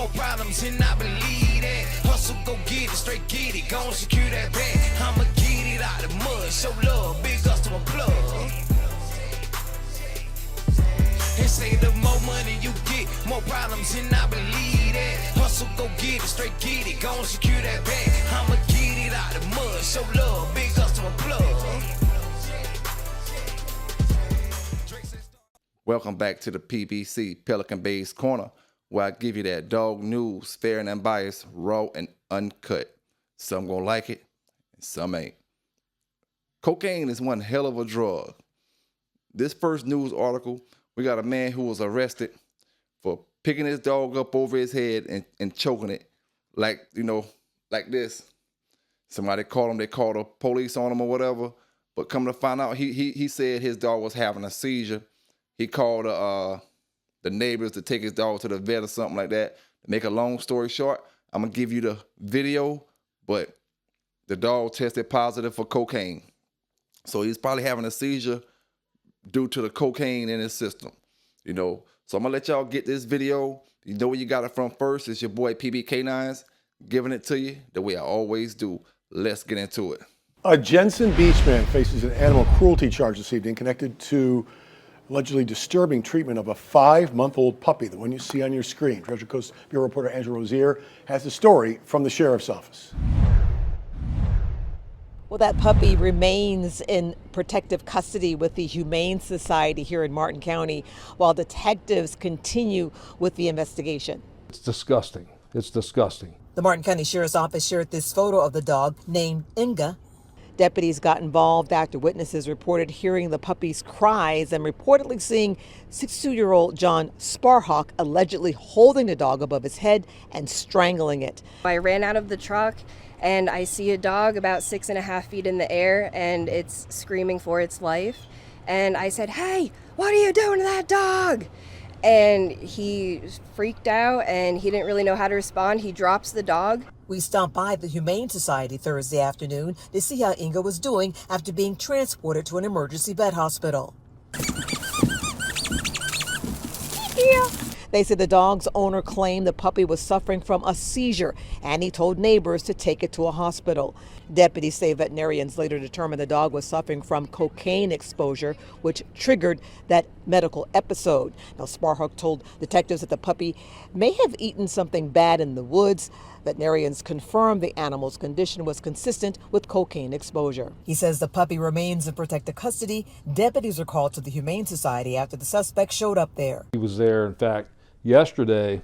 more problems and I believe that. Hustle, go get it, straight get it, gon' secure that bag. I'ma get it out the mud, show love, big ups to my plug. And say the more money you get, more problems and I believe that. Hustle, go get it, straight get it, gon' secure that bag. I'ma get it out the mud, show love, big ups to my plug. Welcome back to the PBC, Pelican Bay's Corner, where I give you that dog news, fair and unbiased, raw and uncut. Some gonna like it, and some ain't. Cocaine is one hell of a drug. This first news article, we got a man who was arrested for picking his dog up over his head and choking it like this. Somebody called him, they called the police on him or whatever, but come to find out, he said his dog was having a seizure. He called the neighbors to take his dog to the vet or something like that. To make a long story short, I'm going to give you the video, but the dog tested positive for cocaine. So he's probably having a seizure due to the cocaine in his system, So I'm going to let y'all get this video. You know where you got it from first. It's your boy PBK9s giving it to you the way I always do. Let's get into it. A Jensen Beach man faces an animal cruelty charge this evening connected to allegedly disturbing treatment of a 5-month-old puppy, the one you see on your screen. Treasure Coast Bureau reporter Angela Rozier has the story from the sheriff's office. Well, that puppy remains in protective custody with the Humane Society here in Martin County while detectives continue with the investigation. It's disgusting. It's disgusting. The Martin County Sheriff's Office shared this photo of the dog named Inga. Deputies got involved after witnesses reported hearing the puppy's cries and reportedly seeing 62-year-old John Sparhawk allegedly holding the dog above his head and strangling it. I ran out of the truck and I see a dog about 6.5 feet in the air and it's screaming for its life. And I said, "Hey, what are you doing to that dog?" And he freaked out and he didn't really know how to respond. He drops the dog. We stopped by the Humane Society Thursday afternoon to see how Inga was doing after being transported to an emergency vet hospital. Yeah. They said the dog's owner claimed the puppy was suffering from a seizure, and he told neighbors to take it to a hospital. Deputies say veterinarians later determined the dog was suffering from cocaine exposure, which triggered that medical episode. Now, Sparhawk told detectives that the puppy may have eaten something bad in the woods. Veterinarians confirmed the animal's condition was consistent with cocaine exposure. He says the puppy remains in protective custody. Deputies were called to the Humane Society after the suspect showed up there. He was there, in fact, yesterday,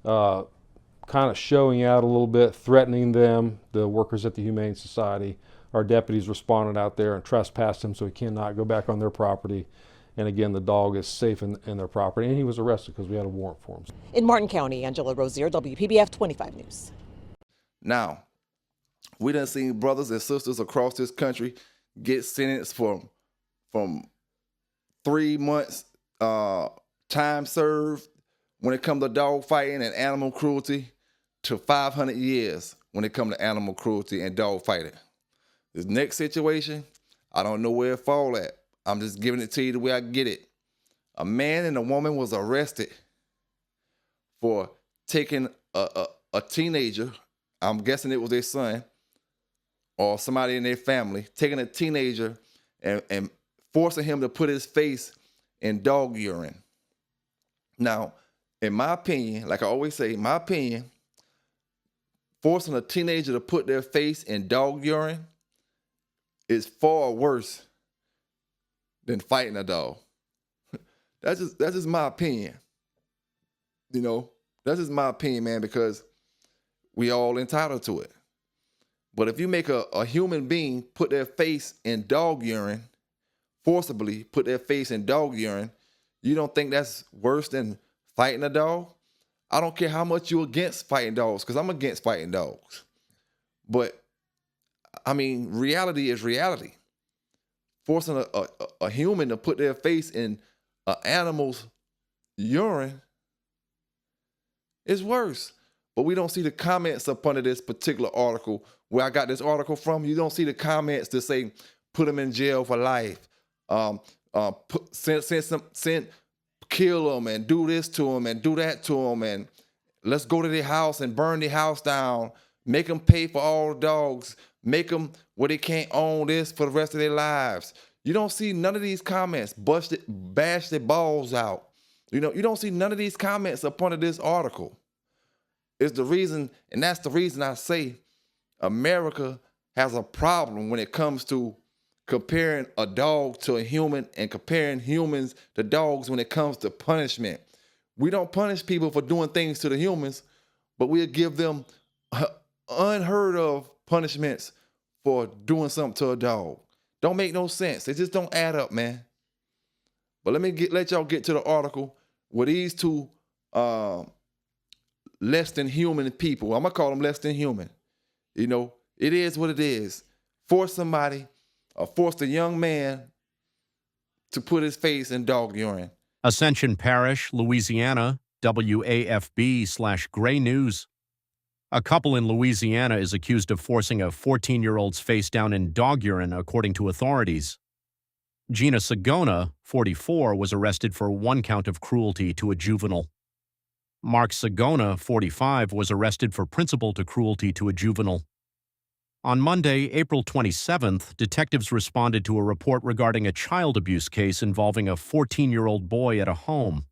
kind of showing out a little bit, threatening them, the workers at the Humane Society. Our deputies responded out there and trespassed him so he cannot go back on their property. And again, the dog is safe in their property, and he was arrested because we had a warrant for him. In Martin County, Angela Rozier, WPBF 25 News. Now, we done seen brothers and sisters across this country get sentenced from 3 months time served when it comes to dog fighting and animal cruelty to 500 years when it comes to animal cruelty and dog fighting. This next situation, I don't know where it fall at. I'm just giving it to you the way I get it. A man and a woman was arrested for taking a teenager, I'm guessing it was their son or somebody in their family, taking a teenager and forcing him to put his face in dog urine. Now, in my opinion, like I always say, in my opinion, forcing a teenager to put their face in dog urine is far worse than fighting a dog. That's just my opinion. That's just my opinion, man, because we all entitled to it. But if you make a human being put their face in dog urine, forcibly put their face in dog urine, you don't think that's worse than fighting a dog? I don't care how much you're against fighting dogs, because I'm against fighting dogs. But, I mean, reality is reality. Forcing a human to put their face in an animal's urine is worse. But we don't see the comments up under this particular article. Where I got this article from, you don't see the comments that say, put him in jail for life, kill him and do this to him and do that to him. And Let's go to their house and burn their house down. Make them pay for all the dogs. Make them where they can't own this for the rest of their lives. You don't see none of these comments. Bash their balls out. You don't see none of these comments up under this article. It's the reason, and that's the reason I say America has a problem when it comes to comparing a dog to a human and comparing humans to dogs when it comes to punishment. We don't punish people for doing things to the humans, but we'll give them unheard of punishments for doing something to a dog. Don't make no sense. It just don't add up, man. But let y'all get to the article where these two less than human people, I'm gonna call them less than human. It is what it is. Force a young man to put his face in dog urine. Ascension Parish, Louisiana, WAFB/Gray News. A couple in Louisiana is accused of forcing a 14-year-old's face down in dog urine, according to authorities. Gina Sagona, 44, was arrested for 1 count of cruelty to a juvenile. Mark Sagona, 45, was arrested for principal to cruelty to a juvenile. On Monday, April 27th, detectives responded to a report regarding a child abuse case involving a 14-year-old boy at a home.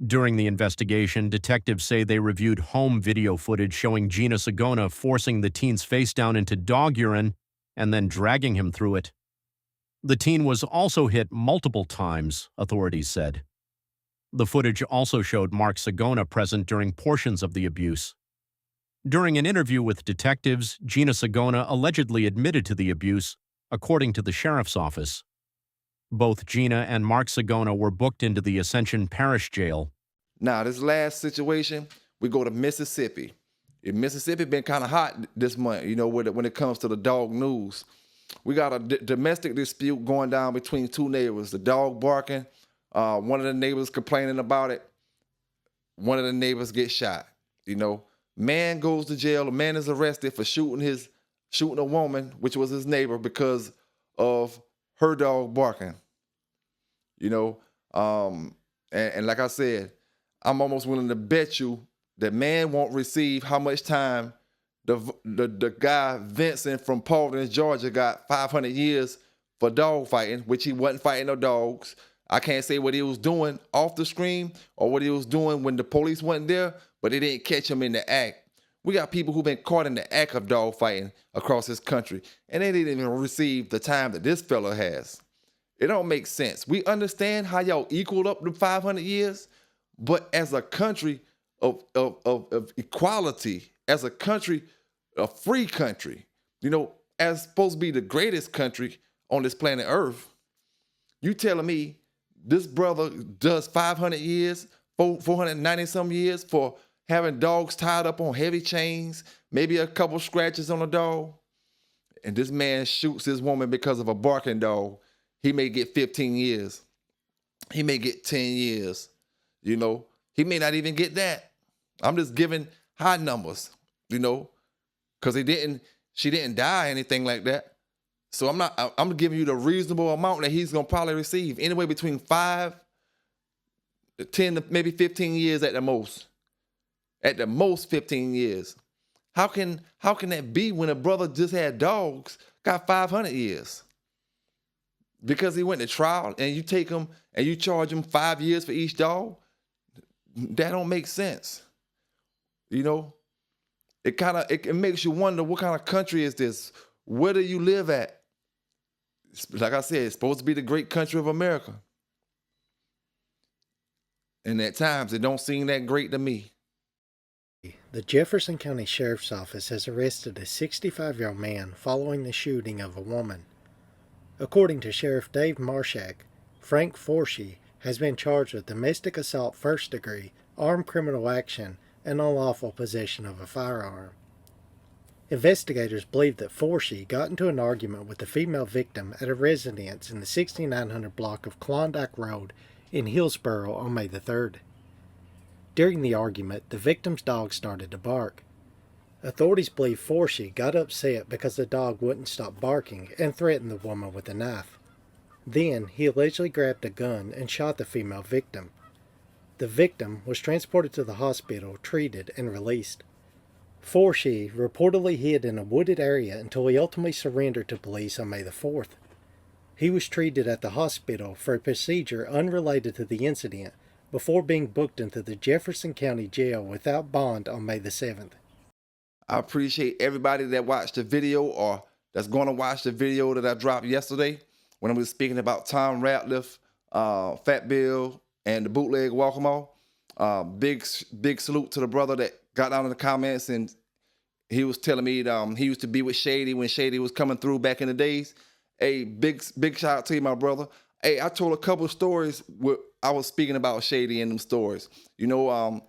During the investigation, detectives say they reviewed home video footage showing Gina Sagona forcing the teen's face down into dog urine and then dragging him through it. The teen was also hit multiple times, authorities said. The footage also showed Mark Sagona present during portions of the abuse. During an interview with detectives, Gina Sagona allegedly admitted to the abuse, according to the sheriff's office. Both Gina and Mark Sagona were booked into the Ascension Parish Jail. Now, this last situation, we go to Mississippi. Mississippi been kind of hot this month, when it comes to the dog news. We got a domestic dispute going down between two neighbors. The dog barking, one of the neighbors complaining about it. One of the neighbors gets shot, Man goes to jail. A man is arrested for shooting a woman, which was his neighbor, because of her dog barking. And like I said, I'm almost willing to bet you that man won't receive how much time the guy Vincent from Paulden, Georgia, got 500 years for dog fighting, which he wasn't fighting no dogs. I can't say what he was doing off the screen or what he was doing when the police wasn't there, but they didn't catch him in the act. We got people who've been caught in the act of dog fighting across this country, and they didn't even receive the time that this fella has. It don't make sense. We understand how y'all equaled up to 500 years, but as a country of equality, as a country, a free country, as supposed to be the greatest country on this planet Earth, you telling me this brother does 500 years, 490 some years for having dogs tied up on heavy chains, maybe a couple scratches on a dog, and this man shoots his woman because of a barking dog. He may get 15 years. He may get 10 years. He may not even get that. I'm just giving high numbers, because she didn't die or anything like that. So I'm giving you the reasonable amount that he's gonna probably receive, anywhere between 5 to 10 to maybe 15 years at the most. At the most 15 years. How can that be when a brother just had dogs, got 500 years? Because he went to trial and you take him and you charge him 5 years for each dog? That don't make sense. It makes you wonder, what kind of country is this? Where do you live at? Like I said, it's supposed to be the great country of America. And at times, it don't seem that great to me. The Jefferson County Sheriff's Office has arrested a 65-year-old man following the shooting of a woman. According to Sheriff Dave Marshak, Frank Forshee has been charged with domestic assault first degree, armed criminal action, and unlawful possession of a firearm. Investigators believe that Forshee got into an argument with the female victim at a residence in the 6900 block of Klondike Road in Hillsboro on May the 3rd. During the argument, the victim's dog started to bark. Authorities believe Forshee got upset because the dog wouldn't stop barking and threatened the woman with a knife. Then, he allegedly grabbed a gun and shot the female victim. The victim was transported to the hospital, treated, and released. Forshee reportedly hid in a wooded area until he ultimately surrendered to police on May the 4th. He was treated at the hospital for a procedure unrelated to the incident before being booked into the Jefferson County Jail without bond on May the 7th. I appreciate everybody that watched the video or that's going to watch the video that I dropped yesterday when I was speaking about Tom Ratliff, Fat Bill, and the bootleg Walk'em. Big salute to the brother that got down in the comments and he was telling me he used to be with Shady when Shady was coming through back in the days. Hey, big shout out to you, my brother. Hey, I told a couple of stories where I was speaking about Shady in them stories. You know,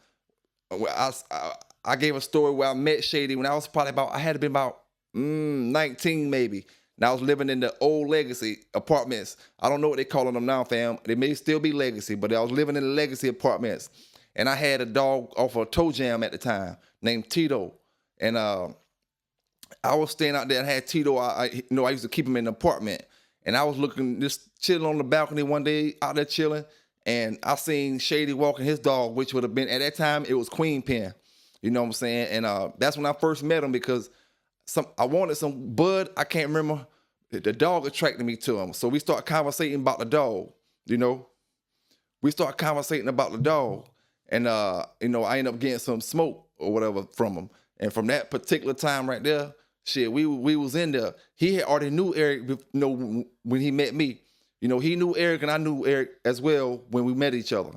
I gave a story where I met Shady when I was probably I had to be about 19 maybe. And I was living in the old Legacy apartments. I don't know what they calling them now, fam. They may still be Legacy, but I was living in the Legacy apartments. And I had a dog off of a toe jam at the time named Tito. And I was staying out there and had Tito. I used to keep him in the apartment. And I was just chilling on the balcony one day, out there chilling. And I seen Shady walking his dog, which would have been, at that time, it was Queen Pen. You know what I'm saying? And that's when I first met him because I wanted some bud. I can't remember. The dog attracted me to him. So we started conversating about the dog, you know. We started conversating about the dog. And, I ended up getting some smoke or whatever from him. And from that particular time right there, shit, we was in there. He had already knew Eric, when he met me. You know, he knew Eric and I knew Eric as well when we met each other.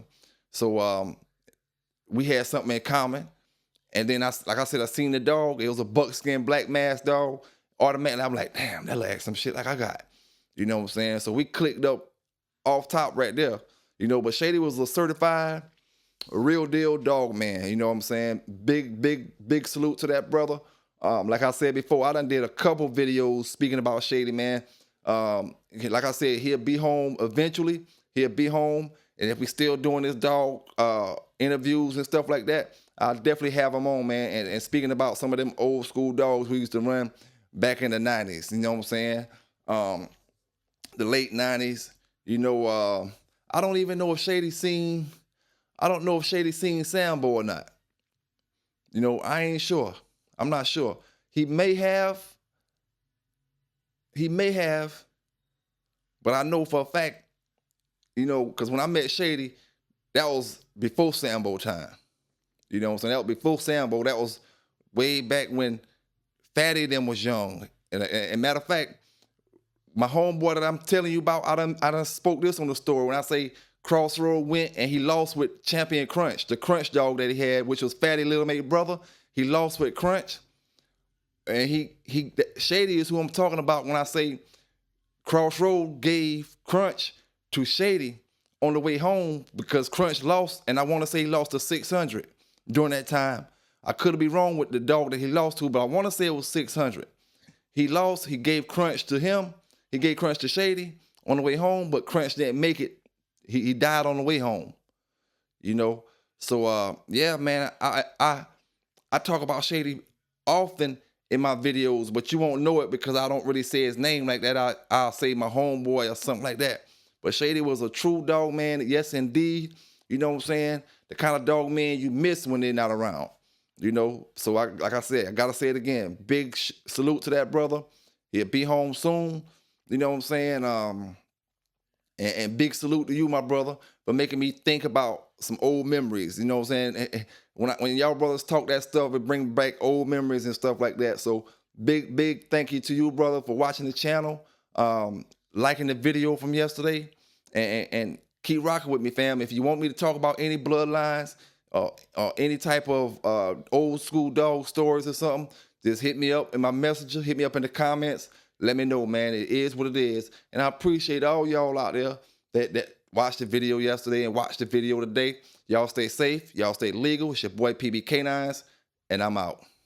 So we had something in common. And then, like I said, I seen the dog. It was a buckskin black mass dog. Automatically, I'm like, damn, that like some shit like I got. You know what I'm saying? So we clicked up off top right there. You know, but Shady was a certified, a real deal dog man. You know what I'm saying? Big salute to that brother. Like I said before, I done did a couple videos speaking about Shady, man. Like I said, he'll be home eventually. He'll be home. And if we still doing this dog interviews and stuff like that, I'll definitely have him on, man. And speaking about some of them old school dogs we used to run back in the 90s, you know what I'm saying? The late 90s, you know, I don't even know if Shady's seen Sambo or not. You know, I ain't sure. I'm not sure. He may have, but I know for a fact, you know, because when I met Shady, that was before Sambo time. You know what I'm saying? That was before Sambo. That was way back when Fatty them was young. And matter of fact, my homeboy that I'm telling you about, I done spoke this on the story when I say Crossroad went and he lost with Champion Crunch, the Crunch dog that he had, which was Fatty Little Mate brother. He lost with Crunch. And Shady is who I'm talking about when I say Crossroad gave Crunch to Shady on the way home because Crunch lost, and I want to say he lost to 600 during that time. I could be wrong with the dog that he lost to, but I want to say it was 600. He lost, he gave Crunch to him, he gave Crunch to Shady on the way home, but Crunch didn't make it. He died on the way home, you know? So, yeah, man, I talk about Shady often in my videos, but you won't know it because I don't really say his name like that. I'll say my homeboy or something like that. But Shady was a true dog, man. Yes, indeed. You know what I'm saying? The kind of dog, man, you miss when they're not around. You know? So, like I said, I got to say it again. Big salute to that brother. He'll be home soon. You know what I'm saying? And big salute to you, my brother, for making me think about some old memories. You know what I'm saying? And when y'all brothers talk that stuff, it brings back old memories and stuff like that. So big thank you to you, brother, for watching the channel, liking the video from yesterday, and keep rocking with me, fam. If you want me to talk about any bloodlines or any type of old school dog stories or something, just hit me up in my messenger, hit me up in the comments. Let me know, man. It is what it is. And I appreciate all y'all out there that watched the video yesterday and watched the video today. Y'all stay safe. Y'all stay legal. It's your boy PB Canines, and I'm out.